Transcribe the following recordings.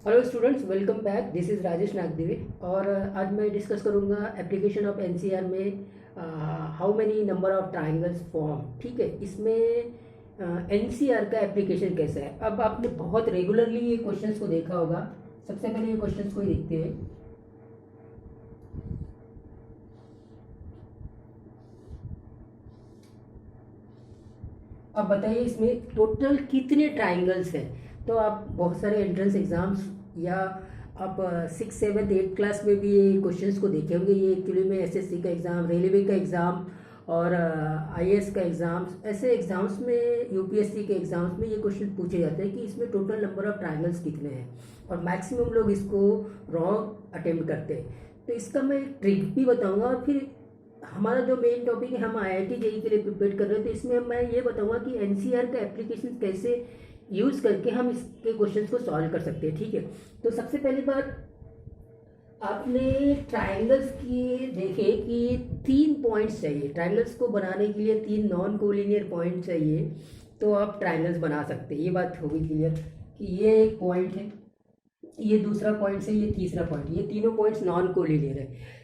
Hello students, welcome back. This is Rajesh Nagdevi और आज मैं डिस्कस करूंगा एप्लीकेशन ऑफ एनसीआर में how many number of triangles form. ठीक है, इसमें एनसीआर का एप्लीकेशन कैसा है। अब आपने बहुत रेगुलरली ये क्वेश्चंस को देखा होगा। सबसे पहले ये क्वेश्चंस को ही देखते हैं। अब बताइए इसमें टोटल कितने ट्राइंगल्स हैं। तो आप बहुत सारे एंट्रेंस एग्जाम्स या आप 6, 7, 8 क्लास में भी ये क्वेश्चंस को देखे होंगे। ये एक्चुअली में एसएससी का एग्ज़ाम, रेलवे का एग्ज़ाम और आईएएस का एग्ज़ाम्स, ऐसे एग्ज़ाम्स में, यूपीएससी के एग्ज़ाम्स में ये क्वेश्चन पूछे जाते हैं कि इसमें टोटल नंबर ऑफ ट्राइंगल्स कितने हैं। और मैक्सिमम लोग इसको रॉन्ग अटेम्प्ट करते हैं। तो इसका मैं एक ट्रिक भी बताऊंगा और फिर हमारा जो मेन टॉपिक है, हम आईआईटी जेईई के लिए प्रिपेयर कर रहे हैं, तो इसमें मैं ये बताऊंगा कि एनसीआर का एप्लीकेशन कैसे यूज़ करके हम इसके क्वेश्चंस को सॉल्व कर सकते हैं। ठीक है, तो सबसे पहली बात, आपने ट्राइंगल्स की देखे कि 3 पॉइंट्स चाहिए। ट्राइंगल्स को बनाने के लिए 3 नॉन कोलिनियर पॉइंट चाहिए, तो आप ट्राइंगल्स बना सकते हैं। ये बात होगी क्लियर कि ये एक पॉइंट है, ये दूसरा पॉइंट है, ये तीसरा पॉइंट, ये तीनों पॉइंट्स नॉन कोलिनियर है।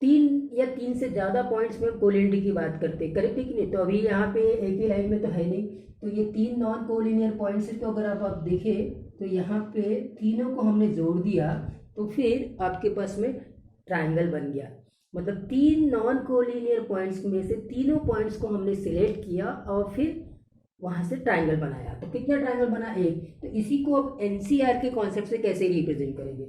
3 या 3 से ज़्यादा पॉइंट्स में कोलिनिटी की बात करते हैं, करेक्ट है कि नहीं। तो अभी यहाँ पे एक ही लाइन में तो है नहीं, तो ये 3 नॉन कोलिनियर पॉइंट्स है। तो अगर आप देखें तो यहाँ पे तीनों को हमने जोड़ दिया, तो फिर आपके पास में ट्राइंगल बन गया। मतलब 3 नॉन कोलिनियर पॉइंट्स में से तीनों पॉइंट्स को हमने सिलेक्ट किया और फिर वहाँ से ट्राइंगल बनाया। तो कितना ट्राइंगल बना? एक। तो इसी को अब एनसीआर के कॉन्सेप्ट से कैसे रिप्रेजेंट करेंगे।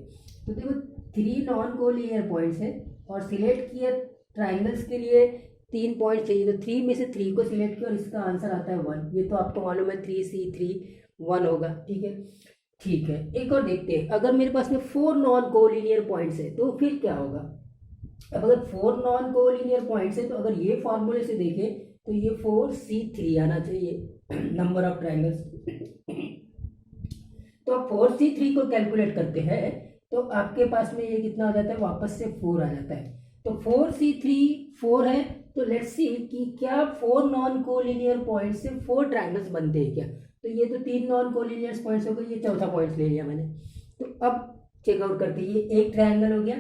तो देखो 3 नॉन कोलिनियर पॉइंट्स हैं और सिलेक्ट किया ट्राइंगल्स के लिए 3 पॉइंट चाहिए, तो 3 में से 3 को सिलेक्ट किया और इसका आंसर आता है 1। ये तो आपको मालूम है 3C3 1 होगा। ठीक है, ठीक है। एक और देखते हैं, अगर मेरे पास में 4 नॉन कोलिनियर पॉइंट्स है तो फिर क्या होगा। अब अगर 4 नॉन कोलिनियर पॉइंट्स है तो अगर ये फॉर्मूले से देखें तो ये 4C3 आना चाहिए नंबर ऑफ ट्राइंगल्स। तो आप 4C3 को कैलकुलेट करते हैं तो आपके पास में ये कितना आ जाता है, वापस से 4 आ जाता है। तो 4C3 4 है। तो लेट्स सी कि क्या 4 नॉन कोलिनियर पॉइंट से 4 ट्राइंगल्स बनते हैं क्या। तो ये तो 3 नॉन कोलिनियर पॉइंट्स हो गए, ये चौथा पॉइंट ले लिया मैंने। तो अब चेकआउट करते हैं, ये एक ट्राइंगल हो गया,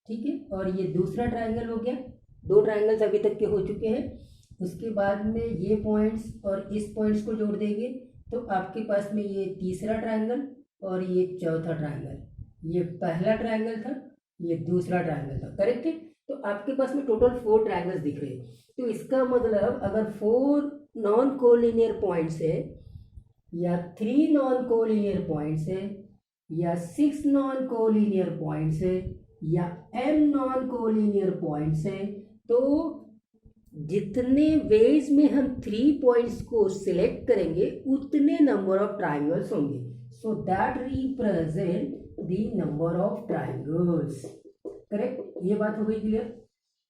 ठीक है, और ये दूसरा ट्राइंगल हो गया। 2 ट्राइंगल्स अभी तक के हो चुके हैं। उसके बाद में ये पॉइंट्स और इस पॉइंट्स को जोड़ देंगे तो आपके पास में ये तीसरा ट्राइंगल और ये चौथा ट्राइंगल। ये पहला ट्राइंगल था, ये दूसरा ट्राइंगल था, करेक्ट है। तो आपके पास में टोटल 4 ट्राइंगल्स दिख रहे हैं। तो इसका मतलब अगर 4 नॉन कोलिनियर पॉइंट्स है या 3 नॉन कोलिनियर पॉइंट्स है या 6 नॉन कोलिनियर पॉइंट्स है या m नॉन कोलिनियर पॉइंट्स है, तो जितने वेज में हम 3 पॉइंट्स को सिलेक्ट करेंगे उतने नंबर ऑफ ट्राइंगल्स होंगे। So that represent the number of triangles, correct. ये बात हो गई क्लियर।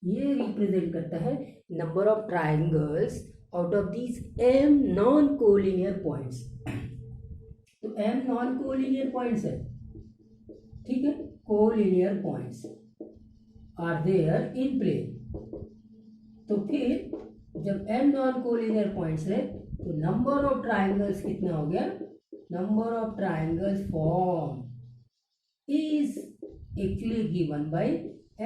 ये रिप्रेजेंट करता है number of triangles out of these m non collinear points. तो m नॉन कोलिनियर पॉइंट्स है, ठीक है, collinear points are there in plane. तो फिर जब m नॉन कोलिनियर पॉइंट्स है तो नंबर ऑफ ट्राइंगल्स कितना हो गया, number of triangles form is actually given by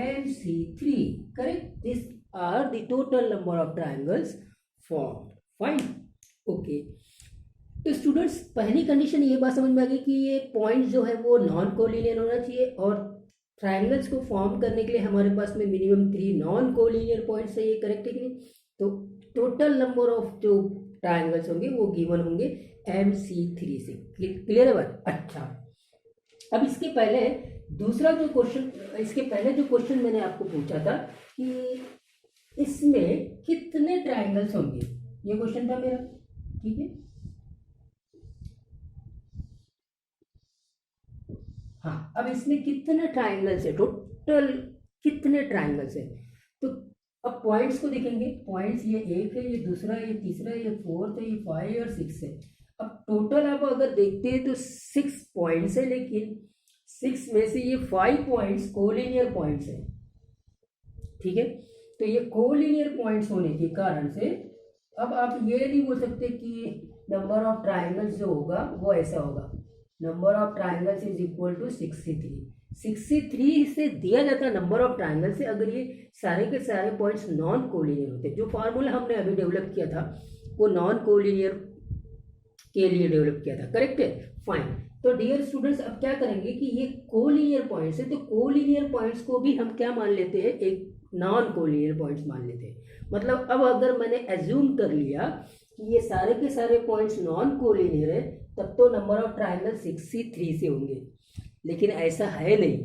MC3, correct. These are the total number of triangles formed. Fine, okay. तो students, पहली कंडीशन ये बात समझ में आ गई कि ये पॉइंट जो है वो नॉन कोलिनियर होना चाहिए और ट्राइंगल्स को फॉर्म करने के लिए हमारे पास में मिनिमम 3 नॉन कोलिनियर पॉइंट्स है। ये करेक्ट है कि नहीं। तो टोटल नंबर ऑफ जो ट्राइंगल्स होंगे वो गिवन होंगे MC3 से। क्लियर है बात। अच्छा, अब इसके पहले दूसरा जो क्वेश्चन, इसके पहले जो क्वेश्चन मैंने आपको पूछा था कि इसमें कितने ट्राइंगल्स होंगे, ये क्वेश्चन था मेरा, ठीक है। हाँ, अब इसमें कितने ट्राइंगल्स है, टोटल कितने ट्राइंगल्स है। तो अब पॉइंट्स को देखेंगे। पॉइंट्स ये एक है, ये दूसरा है, ये तीसरा है, ये फोर्थ है, ये 5 और 6 है। अब टोटल आप अगर देखते हैं तो 6 पॉइंट्स है, लेकिन 6 में से ये 5 पॉइंट्स कोलिनियर पॉइंट्स है, ठीक है। तो ये कोलिनियर पॉइंट्स होने के कारण से अब आप ये नहीं बोल सकते कि नंबर ऑफ ट्राइंगल्स जो होगा वो ऐसा होगा। Number of triangles is equal to 63। 63 से दिया जाता है नंबर ऑफ ट्राइंगल से अगर ये सारे के सारे पॉइंट्स नॉन कोलिनियर होते। जो फार्मूला हमने अभी डेवलप किया था वो नॉन कोलिनियर के लिए डेवलप किया था, करेक्ट है, फाइन। तो डियर स्टूडेंट्स अब क्या करेंगे कि ये कोलिनियर पॉइंट्स है, तो कोलिनियर पॉइंट्स को भी हम क्या मान लेते हैं, एक नॉन कोलिनियर पॉइंट्स मान लेते हैं। मतलब अब अगर मैंने एज्यूम कर लिया कि ये सारे के सारे पॉइंट्स नॉन कोलिनियर है, तब तो नंबर ऑफ ट्राइंगल 63 से होंगे, लेकिन ऐसा है नहीं।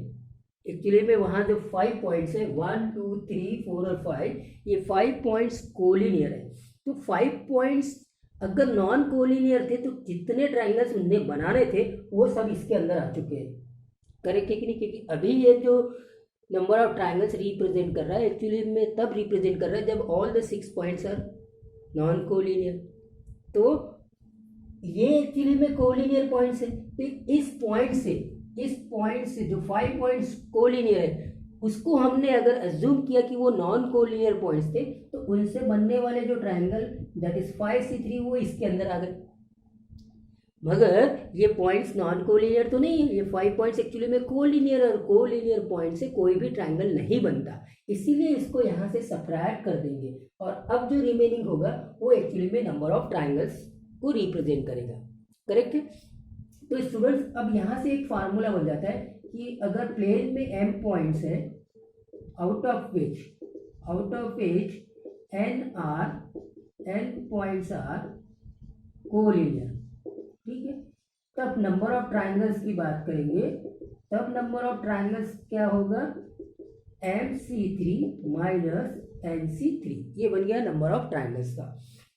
एक्चुअली में वहाँ जो 5 पॉइंट्स है 1 2 3 4 और 5, ये 5 पॉइंट्स कोलिनियर है। तो 5 पॉइंट्स अगर नॉन कोलिनियर थे तो जितने ट्राइंगल्स उनने बनाने थे वो सब इसके अंदर आ चुके हैं, करेक्ट है कि नहीं? क्योंकि अभी ये जो नंबर ऑफ ट्राइंगल्स रिप्रेजेंट कर रहा है एक्चुअली में तब रिप्रेजेंट कर रहा है जब all the 6 points are non collinear. तो ये एक्चुअली में कोलिनियर पॉइंट्स है। तो इस पॉइंट से जो 5 पॉइंट्स कोलिनियर है उसको हमने अगर अज्यूम किया कि वो नॉन कोलिनियर पॉइंट्स थे, तो उनसे बनने वाले जो ट्राइंगल दैट इज 5C3 वो इसके अंदर आ गए। मगर ये पॉइंट्स नॉन कोलिनियर तो नहीं है, ये 5 पॉइंट्स एक्चुअली में कोलिनियर, और कोलिनियर पॉइंट से कोई भी ट्राइंगल नहीं बनता, इसीलिए इसको यहाँ से सब्ट्रैक्ट कर देंगे और अब जो रिमेनिंग होगा वो एक्चुअली में नंबर ऑफ ट्राइंगल्स को रिप्रेजेंट करेगा, करेक्ट है। तो स्टूडेंट्स अब यहाँ से एक फार्मूला बन जाता है कि अगर प्लेन में m पॉइंट्स है out of which n points are collinear, ठीक है, तब नंबर ऑफ ट्राइंगल्स की बात करेंगे, तब नंबर ऑफ ट्राइंगल्स क्या होगा, MC3 माइनस NC3, ये बन गया नंबर ऑफ ट्राइंगल्स का।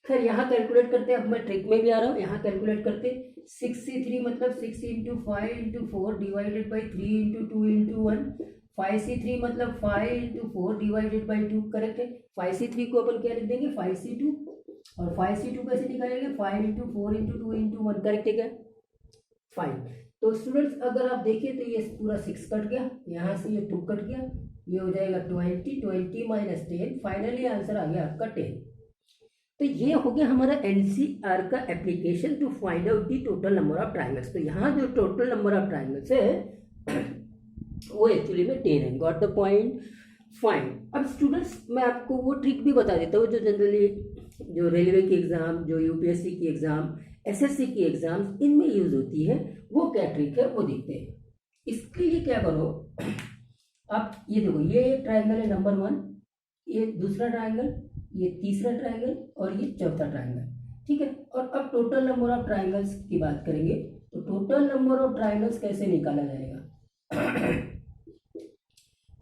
खैर यहाँ कैलकुलेट करते हैं, अब मैं ट्रिक में भी आ रहा हूँ, यहाँ कैलकुलेट करते 6C3 मतलब 6 into 5 into 4 divided by 3 into 2 into 1, 5C3 मतलब 5 इंटू 4 डिवाइडेड बाई 2, करेक्ट है। 5C3 को अपन क्या लिख देंगे 5C2, और 5C2 कैसे निकालेंगे 5 इंटू 4 इंटू 2 इंटू 1, करेक्ट है क्या, फाइन। तो स्टूडेंट्स अगर आप देखिए तो ये पूरा 6 कट गया, यहाँ से ये 2 कट गया, ये हो जाएगा 20 माइनस 10, फाइनली आंसर आ गया आपका 10। तो ये हो गया हमारा एनसीआर का application to find out the total number of triangles. तो यहाँ जो टोटल नंबर ऑफ ट्राइंगल्स है वो एक्चुअली में 10 है, गॉट द पॉइंट, फाइन। अब स्टूडेंट्स मैं आपको वो ट्रिक भी बता देता हूँ जो जनरली जो रेलवे की एग्जाम, जो यूपीएससी की एग्जाम, एसएससी की एग्जाम, इनमें यूज होती है। वो क्या ट्रिक है वो देखते हैं। इसके लिए क्या करो, आप ये देखो, ये ट्राइंगल है नंबर 1, ये दूसरा ट्राइंगल, ये तीसरा ट्राइंगल और ये चौथा ट्राइंगल, ठीक है। और अब टोटल नंबर ऑफ ट्राइंगल्स की बात करेंगे, तो टोटल नंबर ऑफ ट्राइंगल्स कैसे निकाला जाएगा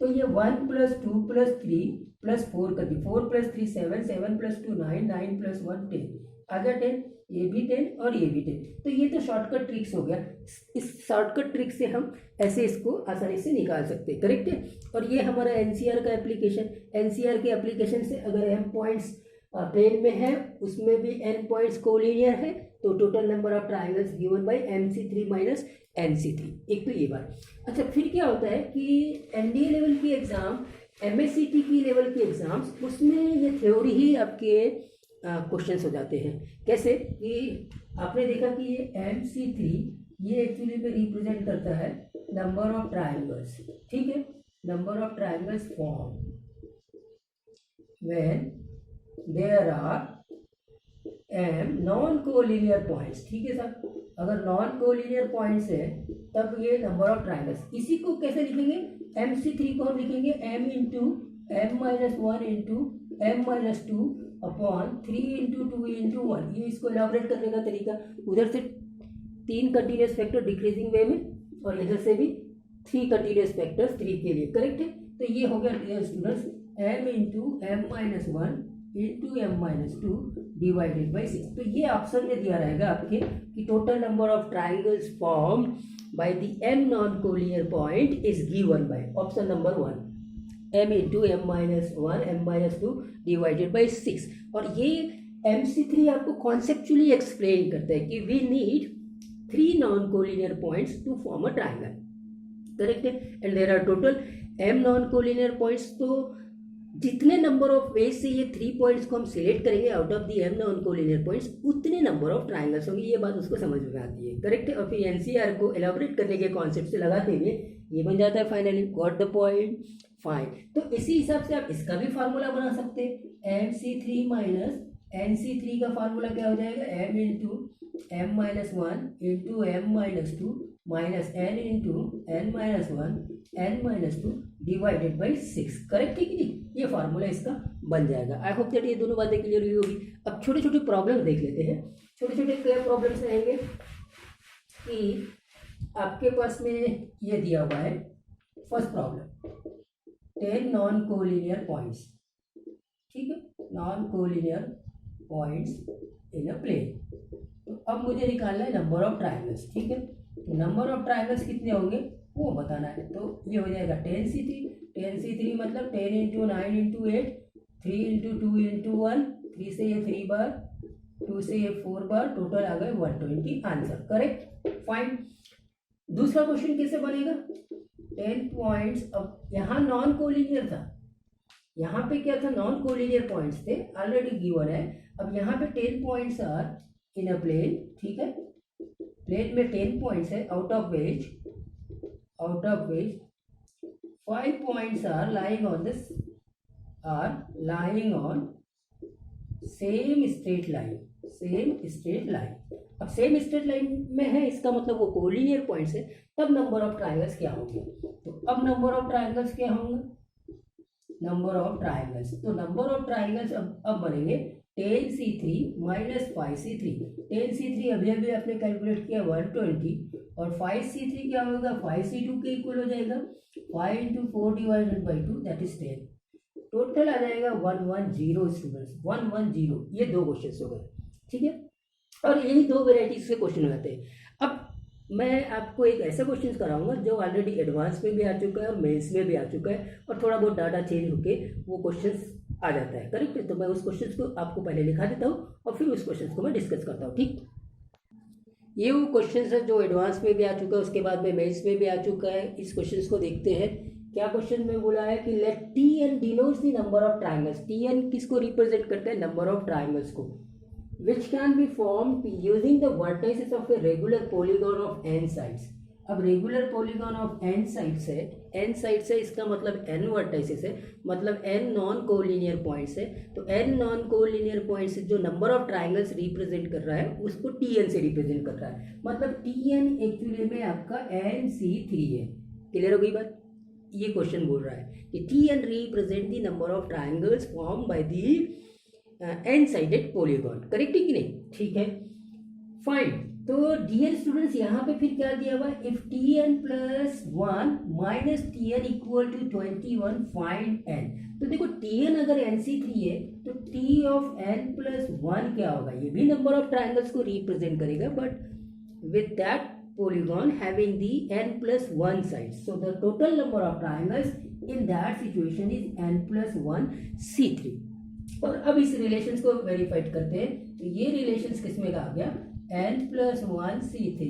तो ये 1 प्लस 2 प्लस 3 प्लस 4 कर दी, 4 प्लस 3 7, 7 प्लस 2 9, 9 प्लस 1 10, आ गया 10, ये भी 10 और ये भी 10। तो ये तो शॉर्टकट ट्रिक्स हो गया, इस शॉर्टकट ट्रिक से हम ऐसे इसको आसानी से निकाल सकते हैं, करेक्ट है। और ये हमारा एनसीआर का एप्लीकेशन, एनसीआर के एप्लीकेशन से अगर m पॉइंट्स प्लेन में है उसमें भी n पॉइंट्स कोलिनियर है, तो total number of triangles given by MC3 minus NC3, एक तो ये बात। अच्छा, फिर क्या होता है कि एनडीए लेवल की एग्जाम, MSCT की लेवल की एग्जाम्स, उसमें ये थ्योरी ही आपके क्वेश्चंस हो जाते हैं। कैसे कि आपने देखा कि ये MC3 ये एक्चुअली में रिप्रेजेंट करता है नंबर ऑफ ट्राइंगल्स, ठीक है, number of triangles form when there are m non collinear points, ठीक है सर। अगर नॉन कोलिनियर पॉइंट्स है तब ये नंबर ऑफ ट्राइंगल्स, इसी को कैसे लिखेंगे, MC3 को हम लिखेंगे m into m minus 1 into m minus 2 upon 3 into 2 into 1। ये इसको एलाबोरेट करने का तरीका, उधर से 3 कंटिन्यूस फैक्टर डिक्रीजिंग वे में और इधर से भी 3 कंटिन्यूस फैक्टर्स 3 के लिए, करेक्ट है। तो ये हो गया students m into m minus 1 into m minus 2 divided by 6। तो ये ऑप्शन में दिया रहेगा आपके कि total number of triangles form by the m non collinear point is given by option number 1, m into m minus 1 m minus 2 divided by 6। और ये MC3 आपको कॉन्सेप्चुअली एक्सप्लेन करता है कि we need 3 non collinear points to form a triangle, correct है। And there are total m non collinear points, तो जितने number of ways से ये 3 पॉइंट्स को हम सिलेक्ट करेंगे out of the m non collinear points, उतने नंबर ऑफ ट्राइंगल्स होंगे। ये बात उसको समझ में आती है, करेक्ट है। और फिर एनसीआर को एलाबोरेट करने के कॉन्सेप्ट से लगाते हुए ये बन जाता है finally, got the point, fine. तो इसी हिसाब से आप इसका भी फार्मूला बना सकते हैं। MC3 माइनस NC3 का फार्मूला क्या हो जाएगा, m into m minus one into m minus two minus n into n minus one n minus two divided by 6, correct है कि नहीं। ये फार्मूला इसका बन जाएगा। आई होप दैट ये दोनों बातें क्लियर हुई होगी। अब छोटे छोटे प्रॉब्लम देख लेते हैं। छोटे छोटे क्या प्रॉब्लम्स रहेंगे कि आपके पास में ये दिया हुआ है, first problem 10 non collinear points, ठीक है, non collinear points in a plane. तो अब मुझे निकालना है नंबर ऑफ ट्राइंगल्स, ठीक है। तो नंबर ऑफ ट्राइंगल्स कितने होंगे वो बताना है। तो ये हो जाएगा 10C3 मतलब 10 इंटू 9 इंटू 8, 3 इंटू 2 इंटू 1, 3 से ये 3 बार, 2 से ये 4 बार, टोटल आ गए 120 आंसर, करेक्ट, फाइन। दूसरा क्वेश्चन कैसे बनेगा, 10 पॉइंट्स। अब यहाँ नॉन कोलिनियर था, यहाँ पे क्या था, नॉन कोलिनियर पॉइंट्स थे, ऑलरेडी गिवन है। अब यहाँ पे 10 points are in a plane, ठीक है, प्लेन में 10 पॉइंट्स है, out of which 5 points are lying on same straight line। अब सेम स्ट्रेट लाइन में है, इसका मतलब वो कोलिनियर पॉइंट्स है। तब नंबर ऑफ ट्राइंगल्स क्या होंगे, तो अब नंबर ऑफ ट्राइंगल्स क्या होंगे, तो नंबर ऑफ ट्राइंगल्स अब बनेंगे 10C3 माइनस 5C3। 10C3 अभी अभी आपने कैलकुलेट किया 120, और 5C3 क्या होगा, 5C2 के इक्वल हो जाएगा, 5 into 4 divided by 2 that is 10। Total आ जाएगा 110 स्टूडेंट्स, 110। ये दो क्वेश्चन हो गए, ठीक है। और यही दो वेराइटीज के क्वेश्चन हो जाते हैं। अब मैं आपको एक ऐसा क्वेश्चन कराऊंगा जो ऑलरेडी एडवांस में भी आ चुका है और मेंस में भी आ चुका है, और थोड़ा बहुत डाटा चेंज होके वो क्वेश्चन आ जाता है, करेक्ट है। तो मैं उस क्वेश्चन को आपको पहले लिखा देता हूँ और फिर उस क्वेश्चन को मैं डिस्कस करता हूँ, ठीक। ये वो क्वेश्चन है जो एडवांस में भी आ चुका है, उसके बाद में मेंस में भी आ चुका है। इस क्वेश्चन को देखते हैं। क्या क्वेश्चन में बोला है कि let Tn denotes the number of triangles. Tn किसको रिप्रेजेंट करता है, नंबर ऑफ ट्राइंगल्स को, which can be formed using the vertices of a regular polygon of n sides। अब regular polygon of n sides है, n sides है, इसका मतलब n vertices है, मतलब n नॉन कोलिनियर पॉइंट्स है। तो n नॉन कोलिनियर पॉइंट्स जो नंबर ऑफ ट्राइंगल्स रिप्रेजेंट कर रहा है उसको Tn से रिप्रेजेंट कर रहा है, मतलब Tn एक्चुअली में आपका NC3 है। क्लियर हो गई बात। ये क्वेश्चन बोल रहा है कि Tn represent the number of triangles form by the n sided polygon, correct है कि नहीं, ठीक है, फाइन। तो डियर स्टूडेंट्स यहाँ पे फिर क्या दिया हुआ है, if Tn plus 1 minus Tn equal to 21 find n। तो देखो Tn अगर NC3 है तो T ऑफ n प्लस 1 क्या होगा, ये भी नंबर ऑफ ट्राइंगल्स को रिप्रेजेंट करेगा, but with that polygon having the n plus 1 sides, so the total number of triangles in that situation is n plus 1 C3। और अब इस रिलेशंस को वेरीफाइड करते हैं। तो ये रिलेशंस किसमें का आ गया, n plus 1 C3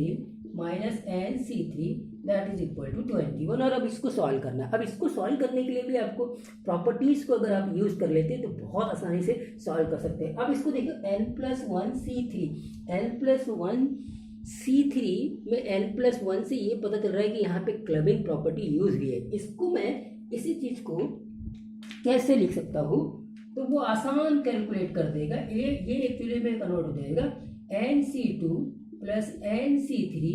minus n C3 that is equal to 21। और अब इसको सॉल्व करना है। अब इसको सॉल्व करने के लिए भी आपको प्रॉपर्टीज को अगर आप यूज कर लेते हैं तो बहुत आसानी से सॉल्व कर सकते हैं। अब इसको देखो n plus 1 C3, n plus 1 C3 में n प्लस 1 से ये पता चल रहा है कि यहाँ पे क्लबिंग प्रॉपर्टी यूज हुई है। इसको मैं इसी चीज को कैसे लिख सकता हूँ, तो वो आसान कैलकुलेट कर देगा। ये एक्चुअली में कन्वर्ट हो जाएगा NC2 plus NC3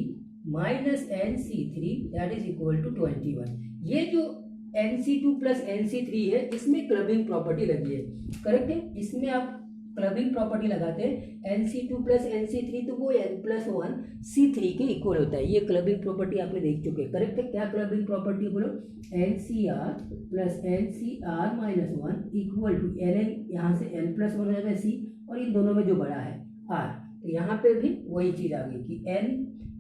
minus NC3 that is equal to 21। ये जो NC2 प्लस NC3 है इसमें क्लबिंग प्रॉपर्टी लगी है, करेक्ट है। इसमें आप क्लबिंग प्रॉपर्टी लगाते हैं NC2 प्लस NC3 तो वो n प्लस 1 C3 के इक्वल होता है। ये क्लबिंग प्रॉपर्टी आपने देख चुके हैं, करेक्ट है। क्या क्लबिंग प्रॉपर्टी बोलो, NCR plus NCR minus 1 equal to NN, यहाँ से n प्लस 1 हो जाता है C, और इन दोनों में जो बड़ा है R, तो यहाँ पे भी वही चीज़ आ गई कि n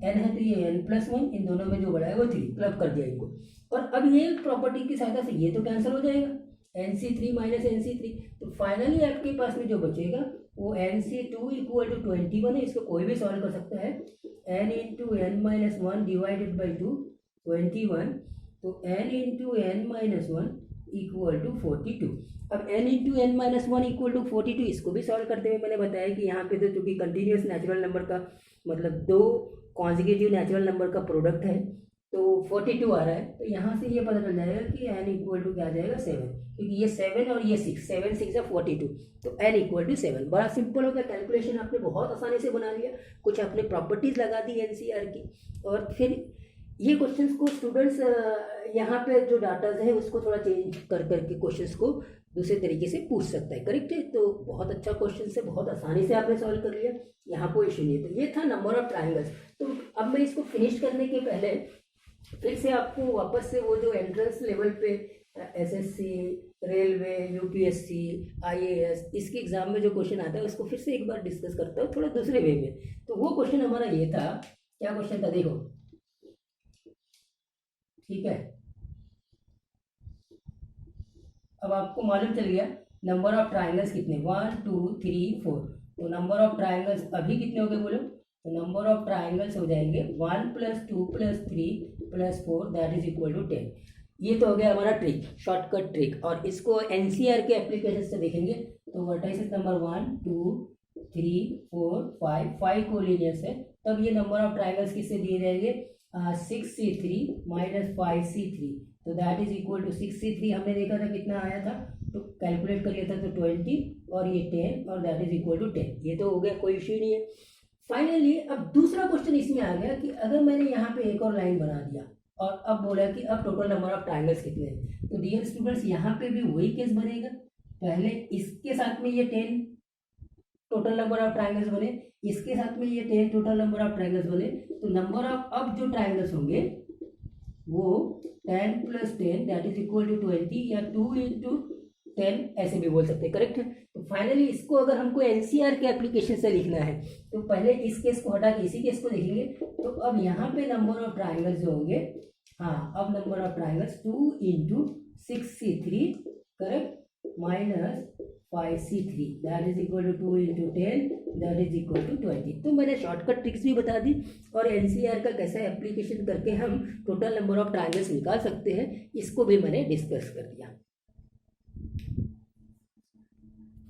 है तो ये n प्लस 1, इन दोनों में जो बड़ा है वो 3, क्लब कर दिया इनको। और अब ये प्रॉपर्टी की सहायता से ये तो कैंसिल हो जाएगा, NC3 माइनस NC3, तो फाइनली आपके पास में जो बचेगा वो NC2 इक्वल टू 21 है। इसको कोई भी सॉल्व कर सकता है, n into n minus 1 divided by 2 21, तो n into n minus 1 equal to 42। अब n into n minus one equal to 42, इसको भी सॉल्व करते हुए मैंने बताया कि यहाँ पे तो चूंकि कंटिन्यूस नेचुरल नंबर का मतलब दो कॉन्जिक्यूटिव नेचुरल नंबर का प्रोडक्ट है तो 42 आ रहा है, तो यहाँ से ये पता चल जाएगा कि n इक्वल टू क्या आ जाएगा 7, क्योंकि ये 7 और ये 6, 7 6 है 42, तो n इक्वल टू 7। बड़ा सिंपल हो गया, कैलकुलेशन आपने बहुत आसानी से बना लिया, कुछ आपने प्रॉपर्टीज लगा दी एनसीईआर की, और फिर ये क्वेश्चंस को स्टूडेंट्स यहाँ पे जो डाटाज है उसको थोड़ा चेंज कर करके क्वेश्चंस को दूसरे तरीके से पूछ सकता है, करेक्ट है। तो बहुत अच्छा क्वेश्चन है, बहुत आसानी से आपने सॉल्व कर लिया, यहाँ कोई इशू नहीं है। तो ये था नंबर ऑफ ट्राइंगल्स। तो अब मैं इसको फिनिश करने के पहले फिर से आपको वापस से वो जो एंट्रेंस लेवल पे एसएससी, रेलवे, यूपीएससी, आईएएस इसके एग्जाम में जो क्वेश्चन आता है उसको फिर से एक बार डिस्कस करता हूँ थोड़ा दूसरे वे में। तो वो क्वेश्चन हमारा ये था, क्या क्वेश्चन था देखो, ठीक है। अब आपको मालूम चल गया नंबर ऑफ ट्राइंगल्स कितने, 1 2 3 4। तो नंबर ऑफ ट्राइंगल्स अभी कितने हो गए बोलो, तो नंबर ऑफ ट्राइंगल्स हो जाएंगे 1 + 2 + 3 + 4 दैट इज इक्वल टू 10। ये तो हो गया हमारा ट्रिक, शॉर्टकट ट्रिक। और इसको एनसीईआर के एप्लीकेशन से देखेंगे तो वर्टाइसिस नंबर 1 2 3 4 5 कोलिनियस है, तब ये नंबर ऑफ ट्राइंगल्स किससे दिए जाएंगे, 6c3 - 5c3, तो that is equal to 6c3 हमने देखा था कितना आया था, तो कैलकुलेट कर लिया था तो 20 और ये 10 और दैट इज इक्वल टू 10। ये तो हो गया, कोई इश्यू नहीं है। फाइनली अब दूसरा क्वेश्चन इसमें आ गया कि अगर मैंने यहाँ पे एक और लाइन बना दिया और अब बोला कि अब टोटल नंबर ऑफ ट्राइंगल्स कितने हैं, तो डियर स्टूडेंट्स यहाँ पे भी वही केस बनेगा। पहले इसके साथ में ये 10 टोटल नंबर ऑफ ट्राइंगल्स बने, इसके साथ में ये 10 टोटल नंबर ऑफ ट्राइंगल्स बने, तो नंबर ऑफ अब जो ट्राइंगल्स होंगे वो 10 + 10 दैट इज इक्वल टू 20 या 2 × 10 ऐसे भी बोल सकते हैं, करेक्ट है। तो फाइनली इसको अगर हमको एनसीईआर के एप्लीकेशन से लिखना है तो पहले इस केस को हटा के इसी केस को लिखेंगे। तो अब यहाँ पे नंबर ऑफ ट्राइंगल्स जो होंगे, हाँ अब number of triangles 2 × 6c3 correct -5c3 that is equal to 2 × 10 that is equal to 20। तो मैंने शॉर्टकट ट्रिक्स भी बता दी और एनसीईआर का कैसा एप्लीकेशन करके हम टोटल नंबर ऑफ ट्राइंगल्स निकाल सकते हैं इसको भी मैंने डिस्कस कर दिया।